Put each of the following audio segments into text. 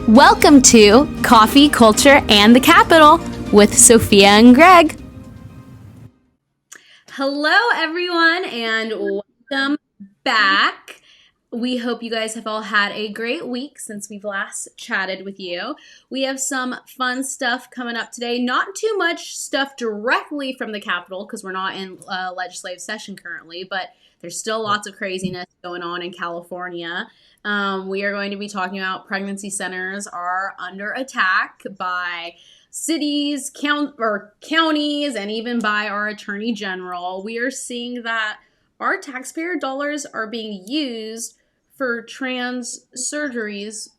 Welcome to Coffee, Culture, and the Capital with Sophia and Greg. Hello, everyone, and welcome back. We hope you guys have all had a great week since we've last chatted with you. We have some fun stuff coming up today. Not too much stuff directly from the Capitol because we're not in legislative session currently, but there's still lots of craziness going on in California. We are going to be talking about pregnancy centers are under attack by cities, counties, and even by our attorney general. We are seeing that our taxpayer dollars are being used for trans surgeries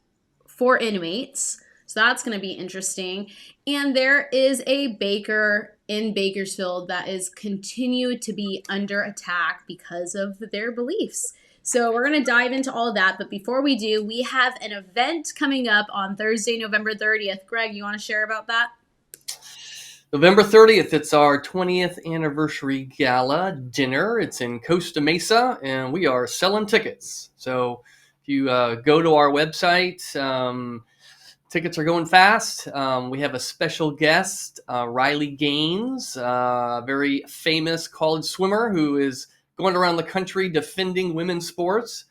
for inmates. So that's going to be interesting. And there is a baker in Bakersfield that is continued to be under attack because of their beliefs. So we're going to dive into all of that. But before we do, we have an event coming up on Thursday, November 30th. Greg, you want to share about that? November 30th, it's our 20th anniversary gala dinner. It's in Costa Mesa, and we are selling tickets. So if you go to our website, tickets are going fast. We have a special guest, Riley Gaines, a very famous college swimmer who is going around the country defending women's sports.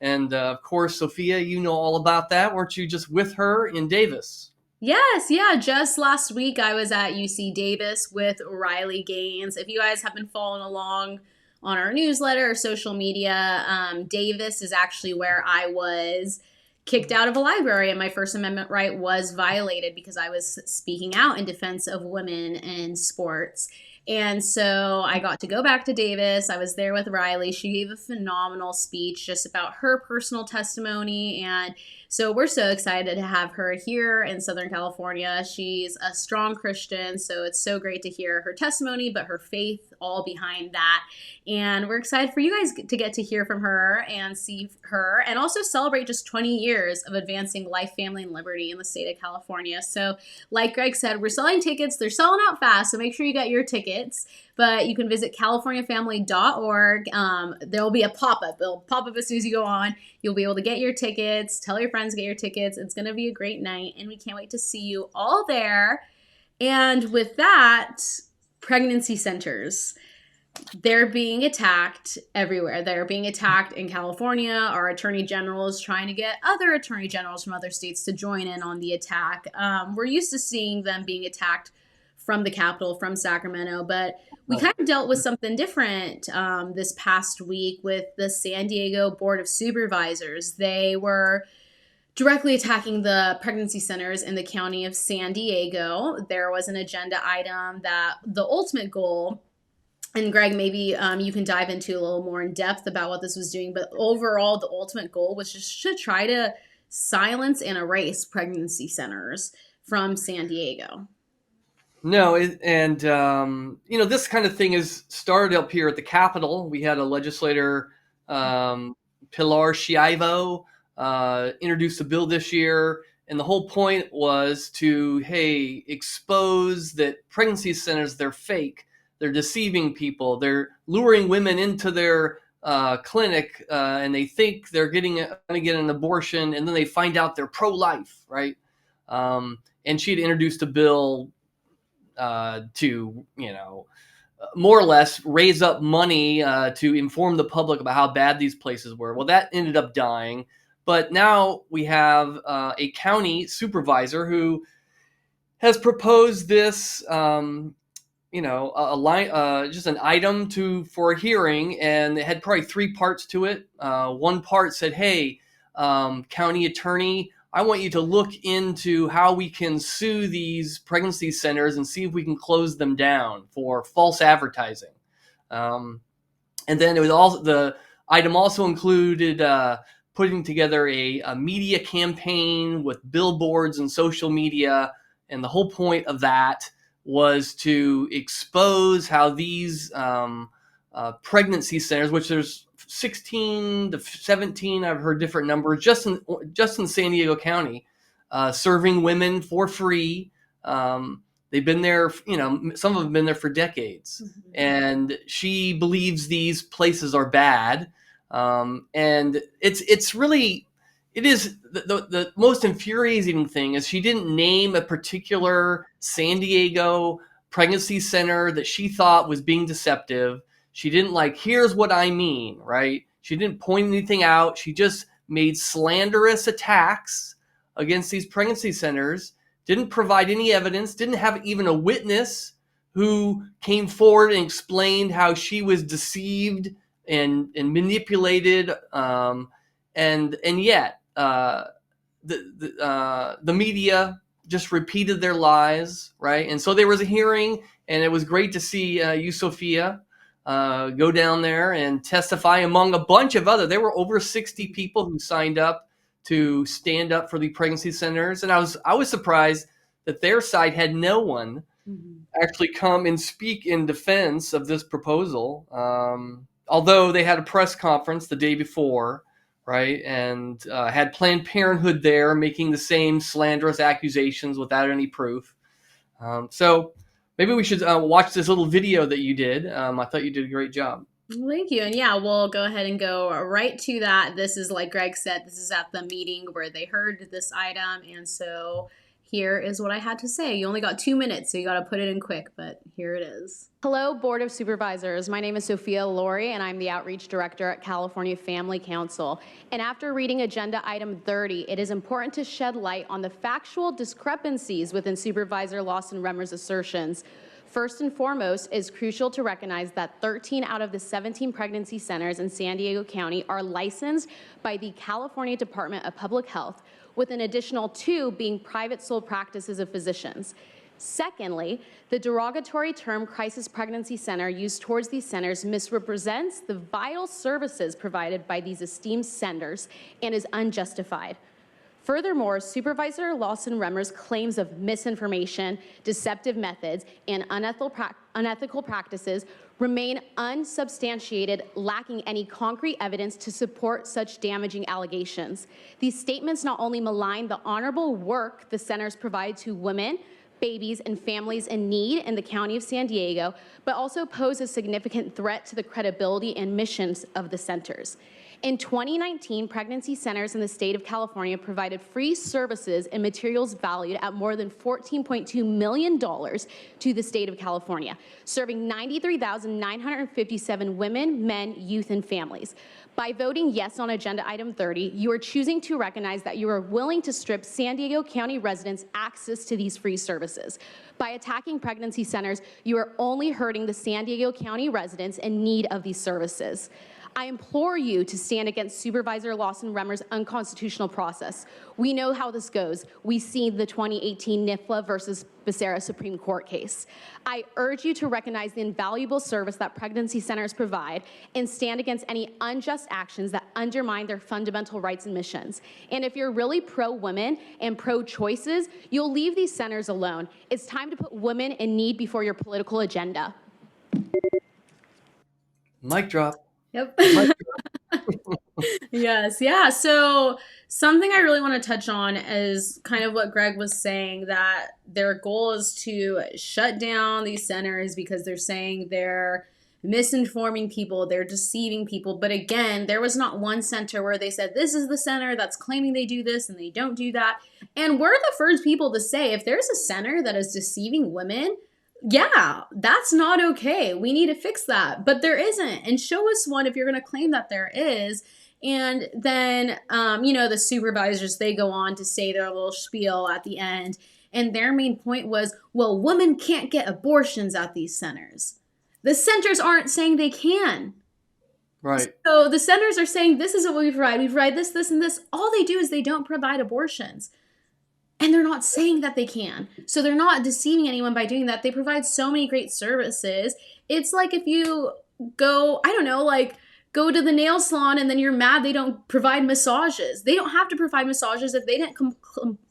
And of course, Sophia, you know all about that. Weren't you just with her in Davis? Yes, yeah. Just last week, I was at UC Davis with Riley Gaines. If you guys have been following along on our newsletter or social media, Davis is actually where I was kicked out of a library and my First Amendment right was violated because I was speaking out in defense of women in sports. And so I got to go back to Davis. I was there with Riley. She gave a phenomenal speech just about her personal testimony. And so we're so excited to have her here in Southern California. She's a strong Christian, so it's so great to hear her testimony, but her faith all behind that. And we're excited for you guys to get to hear from her and see her and also celebrate just 20 years of advancing life, family, and liberty in the state of California. So like Greg said, we're selling tickets. They're selling out fast, so make sure you get your tickets. But you can visit californiafamily.org. There'll be a pop-up. It'll pop up as soon as you go on. You'll be able to get your tickets. Tell your friends to get your tickets. It's going to be a great night, and we can't wait to see you all there. And with that, pregnancy centers. They're being attacked everywhere. They're being attacked in California. Our attorney general is trying to get other attorney generals from other states to join in on the attack. We're used to seeing them being attacked from the Capitol, from Sacramento, but we kind of dealt with something different this past week with the San Diego Board of Supervisors. They were directly attacking the pregnancy centers in the county of San Diego. There was an agenda item that the ultimate goal, and Greg, maybe you can dive into a little more in depth about what this was doing, but overall, the ultimate goal was just to try to silence and erase pregnancy centers from San Diego. No, this kind of thing is started up here at the Capitol. We had a legislator, Pilar Schiavo, introduced a bill this year, and the whole point was to, expose that pregnancy centers, they're fake, they're deceiving people, they're luring women into their clinic, and they think they're going to get an abortion, and then they find out they're pro-life, right? And she had introduced a bill to, more or less raise up money to inform the public about how bad these places were. Well, that ended up dying. But now we have a county supervisor who has proposed this, just an item for a hearing, and it had probably three parts to it. One part said, "Hey, county attorney, I want you to look into how we can sue these pregnancy centers and see if we can close them down for false advertising." And then the item also included putting together a media campaign with billboards and social media. And the whole point of that was to expose how these pregnancy centers, which there's 16 to 17, I've heard different numbers, just in San Diego County, serving women for free. They've been there, some of them have been there for decades. Mm-hmm. And she believes these places are bad. And it's really, it is the most infuriating thing is she didn't name a particular San Diego pregnancy center that she thought was being deceptive. She didn't like, here's what I mean, right? She didn't point anything out. She just made slanderous attacks against these pregnancy centers, didn't provide any evidence, didn't have even a witness who came forward and explained how she was deceived and manipulated. And yet the media just repeated their lies, right? And so there was a hearing, and it was great to see you, Sophia, go down there and testify among a bunch of other. There were over 60 people who signed up to stand up for the pregnancy centers, and I was surprised that their side had no one actually come and speak in defense of this proposal. Although they had a press conference the day before, right, and had Planned Parenthood there making the same slanderous accusations without any proof. So maybe we should watch this little video that you did. I thought you did a great job. Thank you. And yeah, we'll go ahead and go right to that. This is, like Greg said, this is at the meeting where they heard this item. And so here is what I had to say. You only got 2 minutes, so you got to put it in quick, but here it is. Hello, Board of Supervisors. My name is Sophia Laurie, and I'm the Outreach Director at California Family Council. And after reading Agenda Item 30, it is important to shed light on the factual discrepancies within Supervisor Lawson Remmer's assertions. First and foremost, it is crucial to recognize that 13 out of the 17 pregnancy centers in San Diego County are licensed by the California Department of Public Health, with an additional 2 being private sole practices of physicians. Secondly, the derogatory term crisis pregnancy center used towards these centers misrepresents the vital services provided by these esteemed centers and is unjustified. Furthermore, Supervisor Lawson Remmer's claims of misinformation, deceptive methods, and unethical practices remain unsubstantiated, lacking any concrete evidence to support such damaging allegations. These statements not only malign the honorable work the centers provide to women, babies, and families in need in the County of San Diego, but also pose a significant threat to the credibility and missions of the centers. In 2019, pregnancy centers in the state of California provided free services and materials valued at more than $14.2 million to the state of California, serving 93,957 women, men, youth, and families. By voting yes on Agenda Item 30, you are choosing to recognize that you are willing to strip San Diego County residents access to these free services. By attacking pregnancy centers, you are only hurting the San Diego County residents in need of these services. I implore you to stand against Supervisor Lawson Remmer's unconstitutional process. We know how this goes. We've seen the 2018 NIFLA versus Becerra Supreme Court case. I urge you to recognize the invaluable service that pregnancy centers provide and stand against any unjust actions that undermine their fundamental rights and missions. And if you're really pro-women and pro-choices, you'll leave these centers alone. It's time to put women in need before your political agenda. Mic drop. Yep. Yes. Yeah. So something I really want to touch on is kind of what Greg was saying, that their goal is to shut down these centers because they're saying they're misinforming people, they're deceiving people. But again, there was not one center where they said, this is the center that's claiming they do this and they don't do that. And we're the first people to say, if there's a center that is deceiving women, yeah, that's not okay. We need to fix that. But there isn't. And show us one if you're going to claim that there is. And then, the supervisors, they go on to say their little spiel at the end. And their main point was, well, women can't get abortions at these centers. The centers aren't saying they can. Right. So the centers are saying, this is what we provide. We provide this, this, and this. All they do is they don't provide abortions. And they're not saying that they can. So they're not deceiving anyone by doing that. They provide so many great services. It's like if you go, go to the nail salon and then you're mad they don't provide massages. They don't have to provide massages if they didn't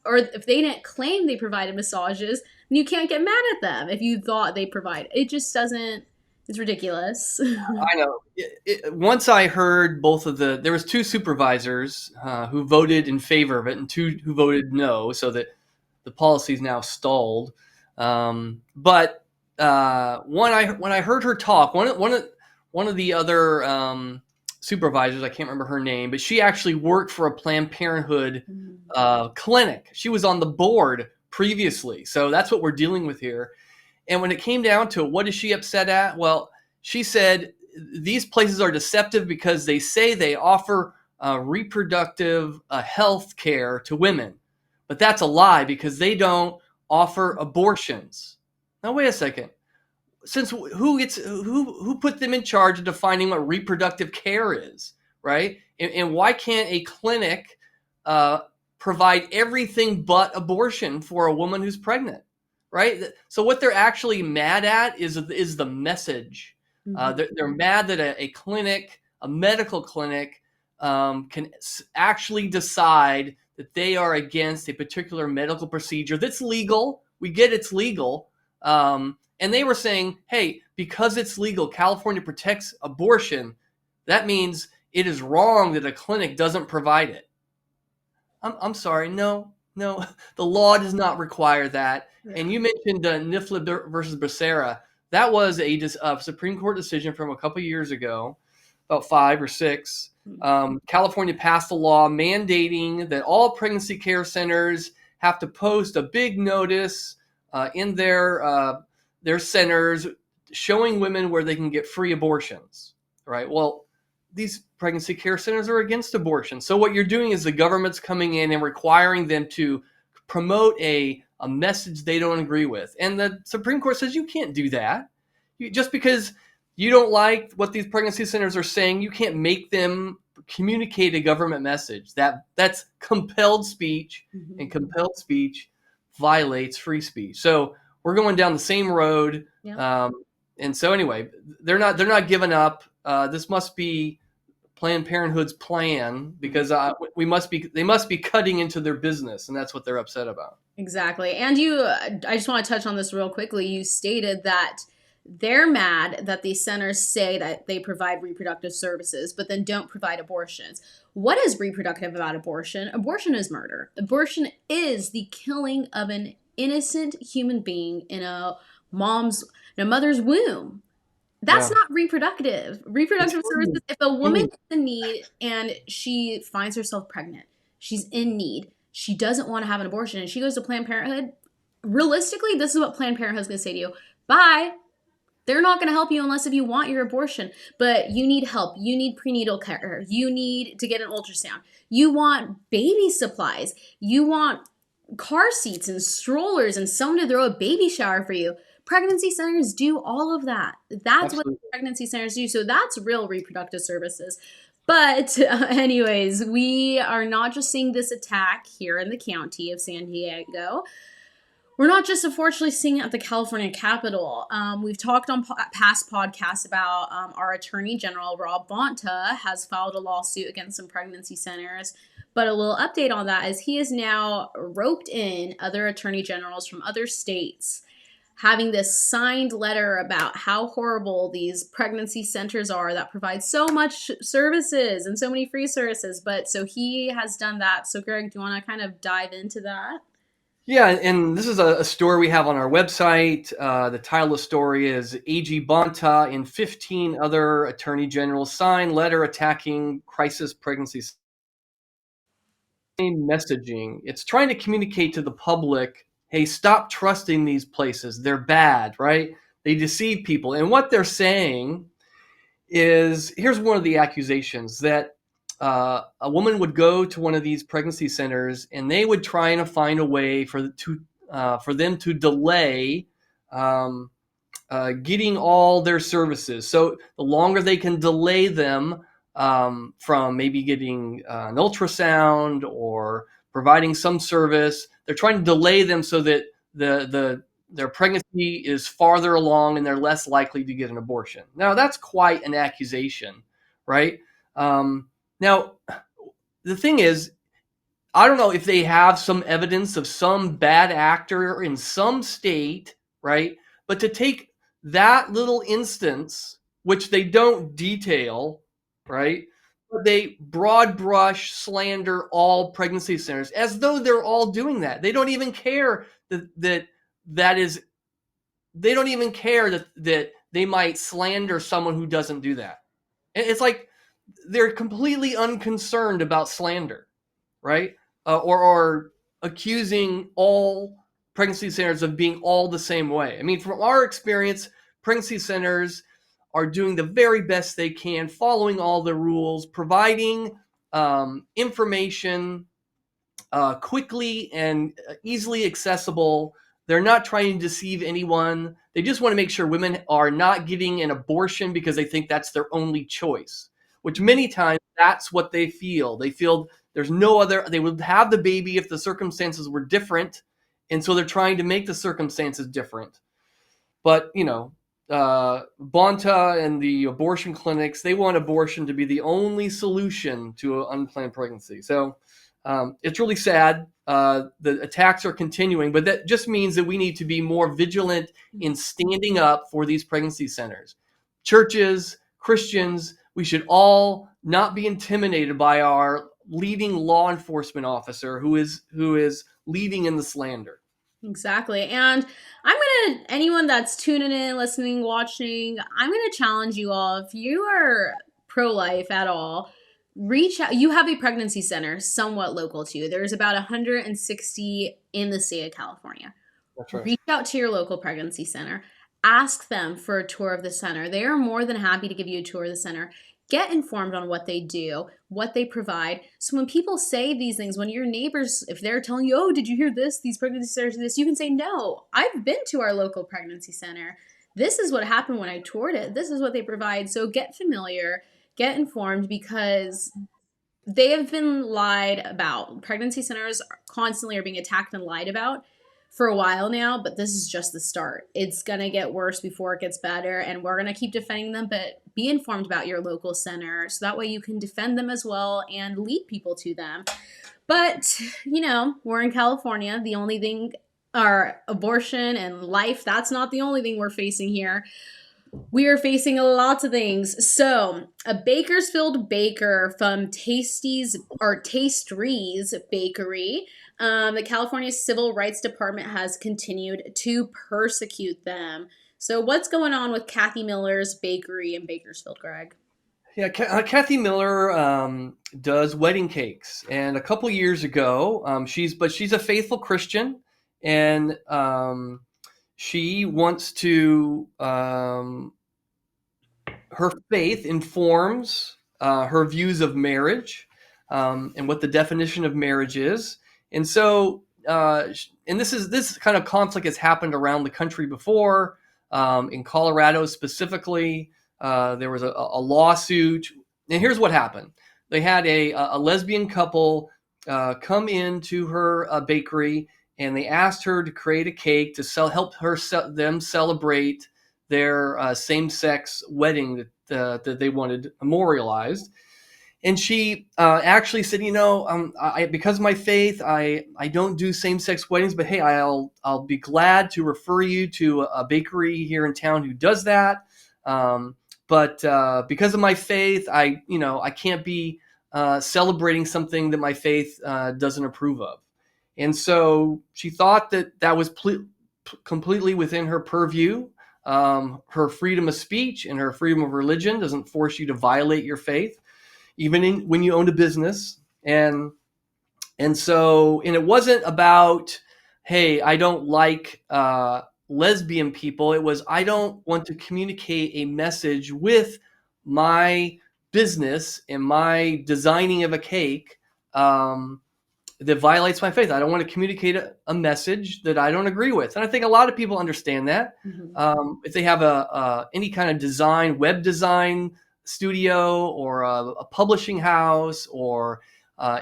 if they didn't claim they provided massages. Then you can't get mad at them if you thought they provide. It just doesn't. It's ridiculous. I know. Once I heard there was 2 supervisors who voted in favor of it and 2 who voted no, so that the policy is now stalled. But when I heard her talk, one of the other Supervisors. I can't remember her name, but she actually worked for a Planned Parenthood clinic. She was on the board previously. So that's what we're dealing with here. And when it came down to it, what is she upset at? Well, she said these places are deceptive because they say they offer reproductive health care to women. But that's a lie because they don't offer abortions. Now, wait a second. Since who put them in charge of defining what reproductive care is, right? And why can't a clinic provide everything but abortion for a woman who's pregnant, right? So what they're actually mad at is the message. They're mad that a clinic, a medical clinic, can actually decide that they are against a particular medical procedure that's legal. We get it's legal. And they were saying, hey, because it's legal, California protects abortion. That means it is wrong that a clinic doesn't provide it. I'm sorry. No, the law does not require that. Yeah. And you mentioned Nifla versus Becerra. That was a Supreme Court decision from a couple years ago, about 5 or 6. California passed a law mandating that all pregnancy care centers have to post a big notice in their centers showing women where they can get free abortions, right? Well, these pregnancy care centers are against abortion. So what you're doing is the government's coming in and requiring them to promote a message they don't agree with. And the Supreme Court says you can't do that. Just because you don't like what these pregnancy centers are saying, you can't make them communicate a government message. That's compelled speech, and compelled speech violates free speech. So we're going down the same road. Yeah. And so anyway, they're not giving up. This must be Planned Parenthood's plan because they must be cutting into their business, and that's what they're upset about. Exactly. And I just want to touch on this real quickly. You stated that they're mad that these centers say that they provide reproductive services, but then don't provide abortions. What is reproductive about abortion? Abortion is murder. Abortion is the killing of an innocent human being in a mother's womb. That's not reproductive. Reproductive services, if a woman is in need and she finds herself pregnant, she's in need, she doesn't want to have an abortion, and she goes to Planned Parenthood, realistically, this is what Planned Parenthood is going to say to you. Bye. They're not going to help you unless if you want your abortion, but you need help. You need prenatal care. You need to get an ultrasound. You want baby supplies. You want car seats and strollers and someone to throw a baby shower for you. Pregnancy centers do all of that. That's Absolutely. What pregnancy centers do. So that's real reproductive services. But anyways, we are not just seeing this attack here in the county of San Diego. We're not just unfortunately seeing it at the California Capitol. We've talked on past podcasts about our Attorney General, General Bonta, has filed a lawsuit against some pregnancy centers. But a little update on that is he has now roped in other attorney generals from other states, having this signed letter about how horrible these pregnancy centers are that provide so much services and so many free services. But so he has done that. So Greg, do you want to kind of dive into that? Yeah, and this is a story we have on our website. The title of the story is AG Bonta and 15 other attorney generals sign letter attacking crisis pregnancies. Messaging. It's trying to communicate to the public, hey, stop trusting these places. They're bad, right? They deceive people. And what they're saying is, here's one of the accusations, that a woman would go to one of these pregnancy centers and they would try and find a way for them to delay getting all their services. So the longer they can delay them from maybe getting an ultrasound or providing some service, they're trying to delay them so that their pregnancy is farther along and they're less likely to get an abortion. Now, that's quite an accusation, right? Now, the thing is, I don't know if they have some evidence of some bad actor in some state, right? But to take that little instance, which they don't detail, right? But they broad brush slander all pregnancy centers as though they're all doing that. They don't even care that they might slander someone who doesn't do that. It's like they're completely unconcerned about slander, right? Or accusing all pregnancy centers of being all the same way. I mean, from our experience, pregnancy centers are doing the very best they can, following all the rules, providing information quickly and easily accessible. They're not trying to deceive anyone. They just want to make sure women are not getting an abortion because they think that's their only choice, which many times that's what they feel. They feel there's no other, they would have the baby if the circumstances were different. And so they're trying to make the circumstances different. But, Bonta and the abortion clinics, they want abortion to be the only solution to an unplanned pregnancy. So it's really sad. The attacks are continuing, but that just means that we need to be more vigilant in standing up for these pregnancy centers. Churches, Christians, we should all not be intimidated by our leading law enforcement officer who is leading in the slander. Exactly. And anyone that's tuning in, listening, watching, I'm going to challenge you all. If you are pro life at all, reach out. You have a pregnancy center somewhat local to you. There's about 160 in the state of California. That's right. Reach out to your local pregnancy center. Ask them for a tour of the center. They are more than happy to give you a tour of the center. Get informed on what they do, what they provide. So when people say these things, when your neighbors, if they're telling you, oh, did you hear this? These pregnancy centers do this, you can say, no, I've been to our local pregnancy center. This is what happened when I toured it. This is what they provide. So get familiar, get informed, because they have been lied about. Pregnancy centers constantly are being attacked and lied about for a while now, but this is just the start. It's going to get worse before it gets better, and we're going to keep defending them, but be informed about your local center so that way you can defend them as well and lead people to them. But, we're in California. The only thing are abortion and life. That's not the only thing we're facing here. We are facing lots of things. So, a Bakersfield baker from Tasteries Bakery, the California Civil Rights Department has continued to persecute them. So, what's going on with Kathy Miller's bakery in Bakersfield, Greg? Yeah, Kathy Miller does wedding cakes, and a couple years ago, she's a faithful Christian, and she wants to, her faith informs her views of marriage and what the definition of marriage is. And so, and this kind of conflict has happened around the country before. In Colorado specifically, there was a lawsuit. And here's what happened. They had a lesbian couple come into her bakery, and they asked her to create a cake to help them celebrate their same-sex wedding that they wanted memorialized. And she actually said, because of my faith, I don't do same-sex weddings, but hey, I'll be glad to refer you to a bakery here in town who does that. But because of my faith, I can't be celebrating something that my faith doesn't approve of. And so she thought that was completely within her purview. Her freedom of speech and her freedom of religion doesn't force you to violate your faith, even when you own a business. And it wasn't about, hey, I don't like lesbian people. It was, I don't want to communicate a message with my business and my designing of a cake that violates my faith. I don't want to communicate a message that I don't agree with. And I think a lot of people understand that. Mm-hmm. If they have any kind of web design studio or a publishing house or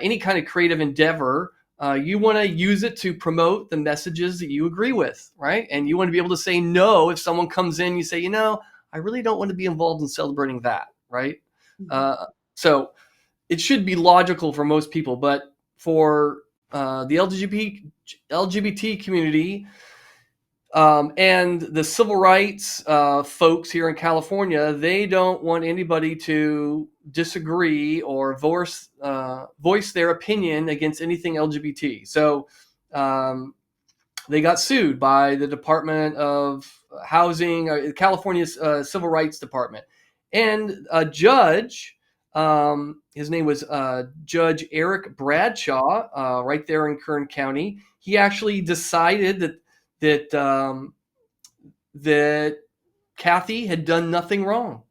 any kind of creative endeavor, you want to use it to promote the messages that you agree with, right? And you want to be able to say no if someone comes in, you say, I really don't want to be involved in celebrating that, right? Mm-hmm. So it should be logical for most people, but for the LGBT community and the civil rights folks here in California, they don't want anybody to disagree or voice their opinion against anything LGBT. So they got sued by the Department of Housing, California's Civil Rights Department. And a judge His name was Judge Eric Bradshaw, right there in Kern County. He actually decided that Kathy had done nothing wrong.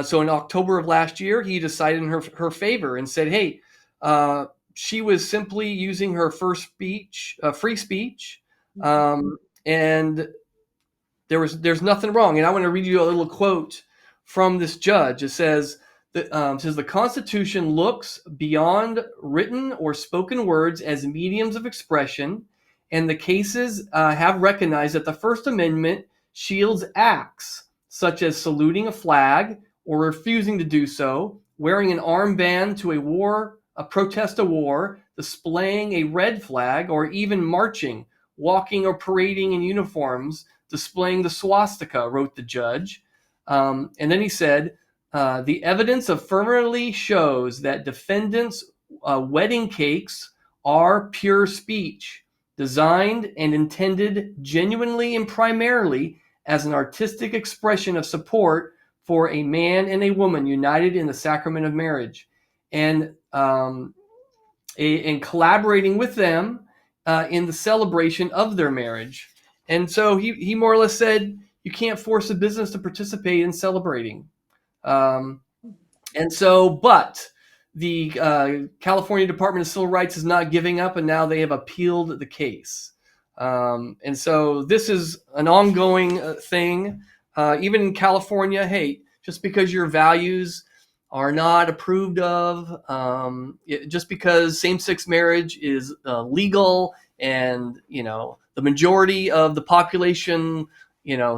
So in October of last year, he decided in her favor and said, "Hey, she was simply using her free speech, and there's nothing wrong." And I want to read you a little quote from this judge. It says the Constitution looks beyond written or spoken words as mediums of expression, and the cases have recognized that the First Amendment shields acts such as saluting a flag or refusing to do so, wearing an armband to a protest a war, displaying a red flag, or even marching, walking, or parading in uniforms, displaying the swastika, wrote the judge. And then he said, the evidence affirmatively shows that defendants' wedding cakes are pure speech, designed and intended genuinely and primarily as an artistic expression of support for a man and a woman united in the sacrament of marriage, and collaborating with them in the celebration of their marriage. And so he more or less said, you can't force a business to participate in celebrating. But the California Department of Civil Rights is not giving up, and now they have appealed the case. And so this is an ongoing thing. Even in California, hey, just because your values are not approved of, just because same-sex marriage is legal, and the majority of the population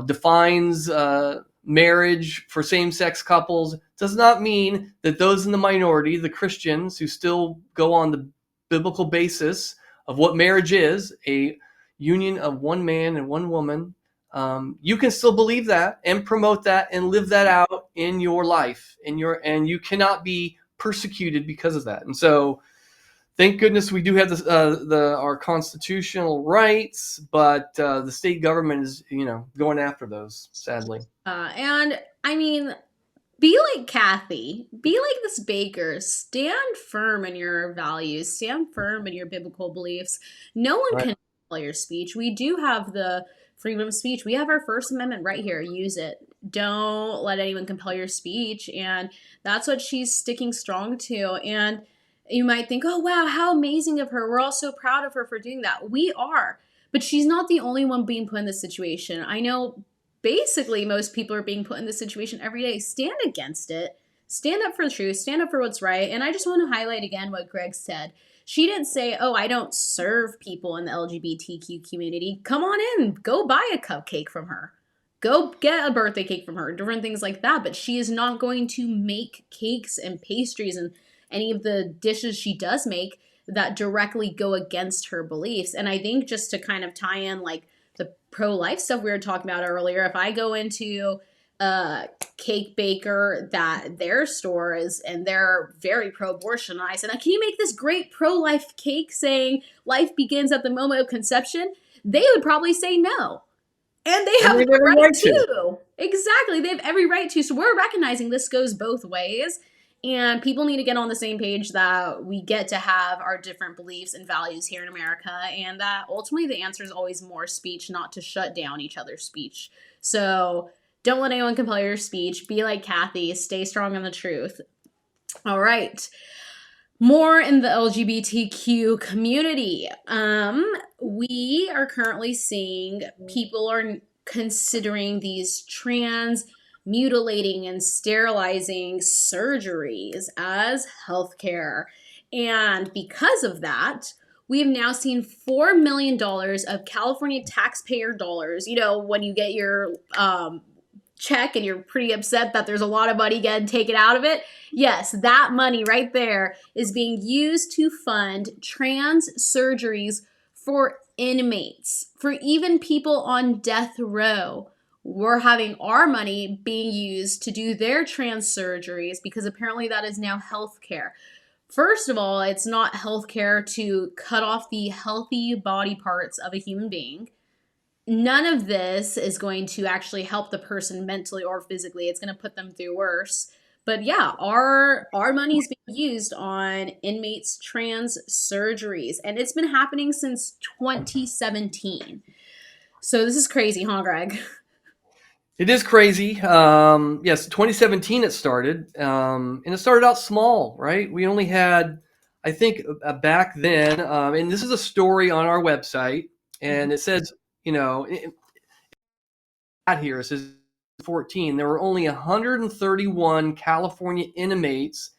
defines marriage for same-sex couples, does not mean that those in the minority, the Christians who still go on the biblical basis of what marriage is, a union of one man and one woman, you can still believe that and promote that and live that out in your life, and you cannot be persecuted because of that. And so thank goodness we do have our constitutional rights, but the state government is going after those, sadly. And I mean, be like Kathy, be like this baker, stand firm in your values, stand firm in your biblical beliefs. No one can control your speech. We do have the freedom of speech. We have our First Amendment right here. Use it. Don't let anyone compel your speech. And that's what she's sticking strong to. And you might think, oh, wow, how amazing of her. We're all so proud of her for doing that. We are. But she's not the only one being put in this situation. I know basically most people are being put in this situation every day. Stand against it. Stand up for the truth. Stand up for what's right. And I just want to highlight again what Greg said. She didn't say, oh, I don't serve people in the LGBTQ community. Come on in. Go buy a cupcake from her. Go get a birthday cake from her. Different things like that. But she is not going to make cakes and pastries and any of the dishes she does make that directly go against her beliefs. And I think just to kind of tie in like the pro-life stuff we were talking about earlier, if I go into a cake baker that their store is and they're very pro-abortion, and I said, can you make this great pro-life cake saying life begins at the moment of conception? They would probably say no. And they have the right to. Exactly. They have every right to. So we're recognizing this goes both ways. And people need to get on the same page that we get to have our different beliefs and values here in America. And that ultimately the answer is always more speech, not to shut down each other's speech. So don't let anyone compel your speech. Be like Kathy. Stay strong on the truth. All right. More in the LGBTQ community. We are currently seeing people are considering these trans mutilating and sterilizing surgeries as healthcare. And because of that, we have now seen $4 million of California taxpayer dollars. When you get your check and you're pretty upset that there's a lot of money getting taken out of it. Yes, that money right there is being used to fund trans surgeries for inmates, for even people on death row. We're having our money being used to do their trans surgeries because apparently that is now healthcare. First of all, it's not healthcare to cut off the healthy body parts of a human being. None of this is going to actually help the person mentally or physically. It's going to put them through worse. But yeah, our money is being used on inmates trans surgeries, and it's been happening since 2017. So this is crazy, huh, Greg? It is crazy. Yes, 2017 it started, and it started out small, right? We only had, I think, back then, and this is a story on our website, and it says, here it says 14. There were only 131 California inmates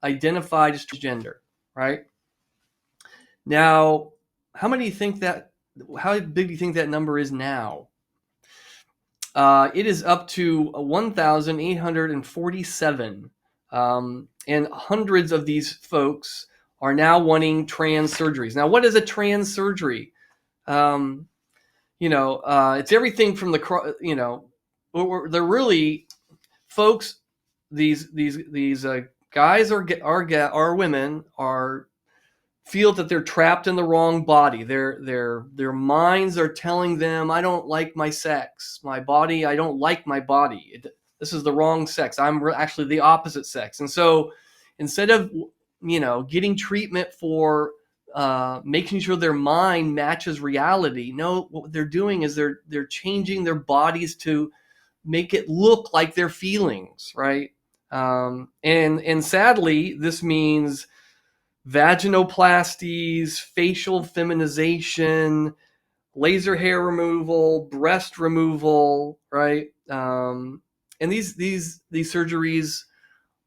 identified as transgender, right? Now, how many do you think that? How big do you think that number is now? It is up to 1,847, and hundreds of these folks are now wanting trans surgeries. Now, what is a trans surgery? It's everything from they're really folks. These guys or women are feel that they're trapped in the wrong body. Their minds are telling them, I don't like my sex, my body. I don't like my body. This is the wrong sex. I'm actually the opposite sex. And so instead of, getting treatment for making sure their mind matches reality, no, what they're doing is they're changing their bodies to make it look like their feelings, right? And sadly, this means vaginoplasties, facial feminization, laser hair removal, breast removal, right? And these surgeries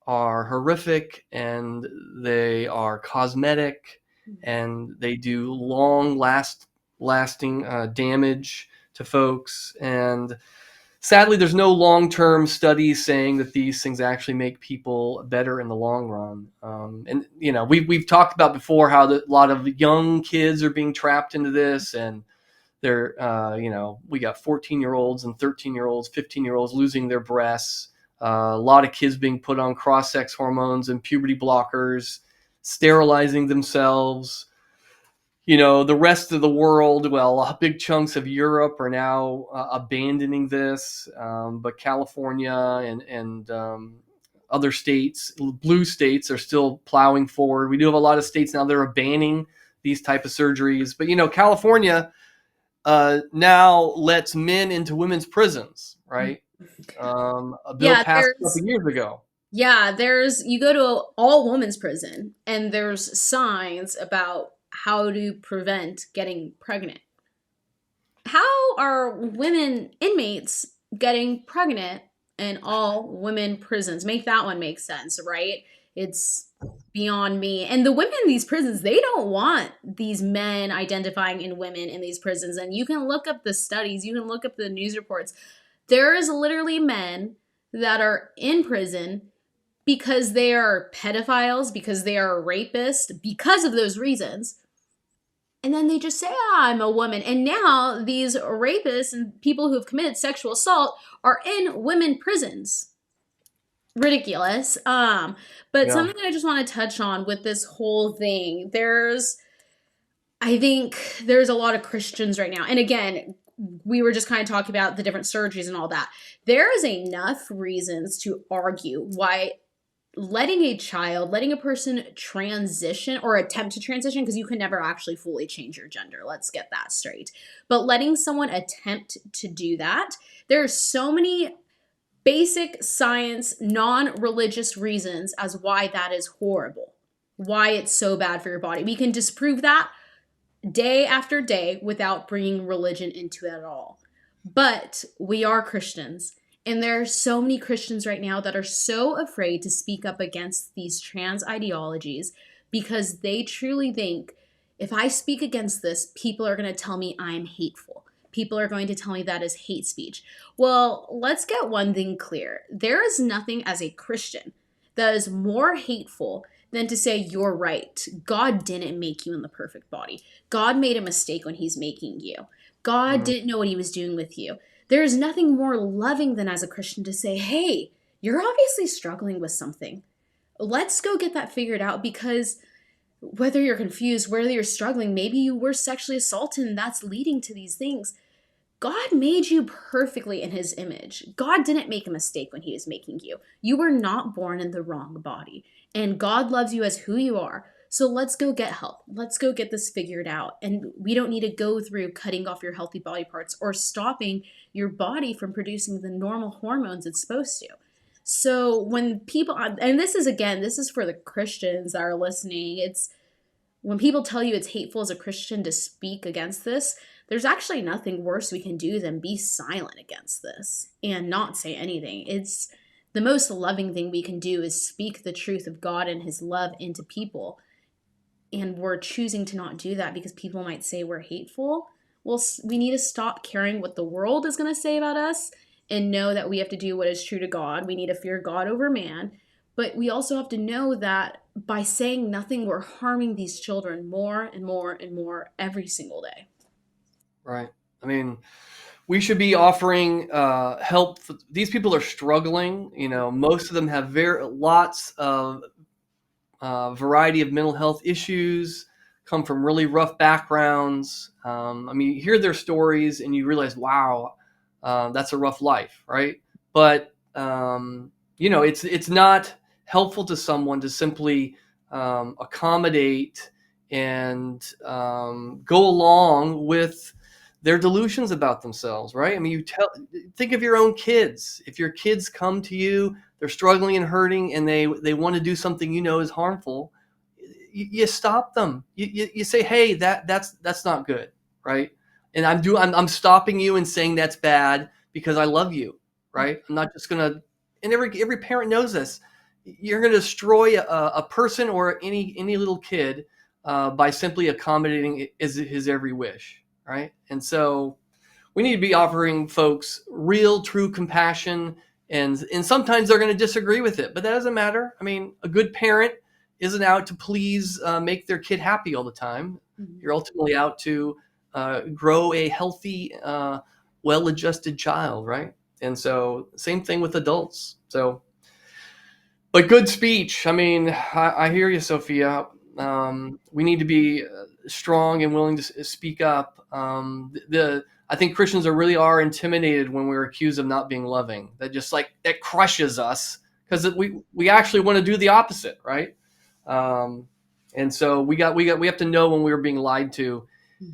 are horrific, and they are cosmetic, and they do lasting damage to folks. And sadly, there's no long-term studies saying that these things actually make people better in the long run. And we've talked about before how a lot of young kids are being trapped into this, and they're we got 14-year-olds and 13-year-olds, 15-year-olds losing their breasts. A lot of kids being put on cross-sex hormones and puberty blockers, sterilizing themselves. The rest of the world, well, big chunks of Europe are now abandoning this, but California and other states, blue states, are still plowing forward. We do have a lot of states now that are banning these type of surgeries, but California now lets men into women's prisons, right? A bill Yeah, passed a there's couple years ago. you go to an all women's prison and there's signs about how to prevent getting pregnant. How are women inmates getting pregnant in all women prisons? Make that one make sense, right? It's beyond me. And the women in these prisons, they don't want these men identifying in women in these prisons. And you can look up the studies, you can look up the news reports. There is literally men that are in prison because they are pedophiles, because they are rapists, because of those reasons. And then they just say, I'm a woman. And now these rapists and people who have committed sexual assault are in women prisons. Ridiculous. But Yeah. something I just want to touch on with this whole thing, I think there's a lot of Christians right now. And again, we were just kind of talking about the different surgeries and all that. There is enough reasons to argue why letting a person transition or attempt to transition, because you can never actually fully change your gender. Let's get that straight. But letting someone attempt to do that, there are so many basic science, non-religious reasons as why that is horrible, why it's so bad for your body. We can disprove that day after day without bringing religion into it at all. But we are Christians. And there are so many Christians right now that are so afraid to speak up against these trans ideologies because they truly think, if I speak against this, people are going to tell me I'm hateful. People are going to tell me that is hate speech. Well, let's get one thing clear. There is nothing as a Christian that is more hateful than to say you're right. God didn't make you in the perfect body. God made a mistake when he's making you. God didn't know what he was doing with you. There is nothing more loving than as a Christian to say, hey, you're obviously struggling with something. Let's go get that figured out, because whether you're confused, whether you're struggling, maybe you were sexually assaulted and that's leading to these things. God made you perfectly in his image. God didn't make a mistake when he was making you. You were not born in the wrong body. And God loves you as who you are. So let's go get help. Let's go get this figured out. And we don't need to go through cutting off your healthy body parts or stopping your body from producing the normal hormones it's supposed to. So when people, and this is again, this is for the Christians that are listening, it's when people tell you it's hateful as a Christian to speak against this, there's actually nothing worse we can do than be silent against this and not say anything. It's the most loving thing we can do is speak the truth of God and his love into people. And we're choosing to not do that because people might say we're hateful. Well, we need to stop caring what the world is going to say about us and know that we have to do what is true to God. We need to fear God over man. But we also have to know that by saying nothing, we're harming these children more and more and more every single day. Right. I mean, we should be offering help. These people are struggling. You know, most of them have lots of variety of mental health issues, come from really rough backgrounds. I mean, you hear their stories and you realize, wow, that's a rough life, right? But you know, it's not helpful to someone to simply accommodate and go along with their delusions about themselves, right? I mean, think of your own kids. If your kids come to you, they're struggling and hurting, and they want to do something you know is harmful, you stop them. You say, hey, that's not good, right? And I'm stopping you and saying that's bad because I love you, right? I'm not just gonna. And every parent knows this. You're gonna destroy a person or any little kid by simply accommodating his every wish. Right. And so we need to be offering folks real, true compassion. And sometimes they're going to disagree with it, but that doesn't matter. I mean, a good parent isn't out to please make their kid happy all the time. Mm-hmm. You're ultimately out to grow a healthy, well-adjusted child. Right. And so same thing with adults. So, but good speech. I mean, I hear you, Sophia. We need to be strong and willing to speak up. I think Christians are intimidated when we're accused of not being loving. That crushes us because we actually want to do the opposite, right? And so we have to know when we're being lied to,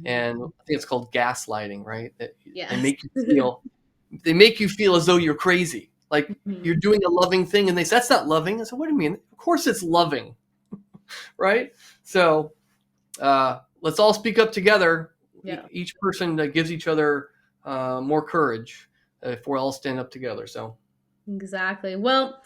and I think it's called gaslighting, right? Yes. They make you feel as though you're crazy, like you're doing a loving thing, and they say that's not loving. I said, what do you mean? Of course it's loving, right? So let's all speak up together. Yeah. Each person gives each other more courage if we all stand up together. So exactly. Well,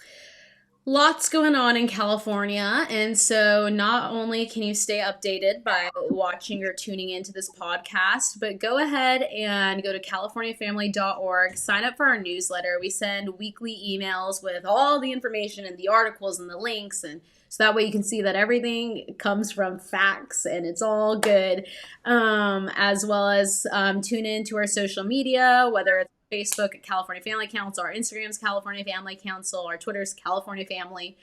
lots going on in California. And so not only can you stay updated by watching or tuning into this podcast, but go ahead and go to californiafamily.org, sign up for our newsletter. We send weekly emails with all the information and the articles and the links, and so that way you can see that everything comes from facts and it's all good, as well as tune in to our social media, whether it's Facebook at California Family Council, our Instagram's California Family Council, our Twitter's California Family.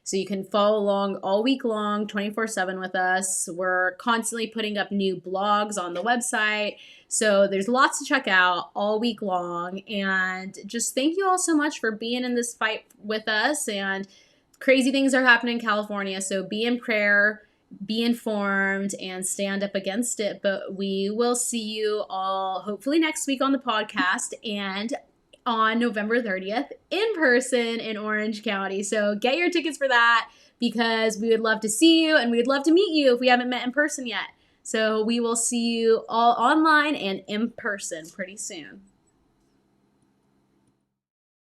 So you can follow along all week long, 24/7 with us. We're constantly putting up new blogs on the website. So there's lots to check out all week long. And just thank you all so much for being in this fight with us. And crazy things are happening in California. So be in prayer, be informed, and stand up against it. But we will see you all hopefully next week on the podcast and on November 30th in person in Orange County. So get your tickets for that because we would love to see you and we would love to meet you if we haven't met in person yet. So we will see you all online and in person pretty soon.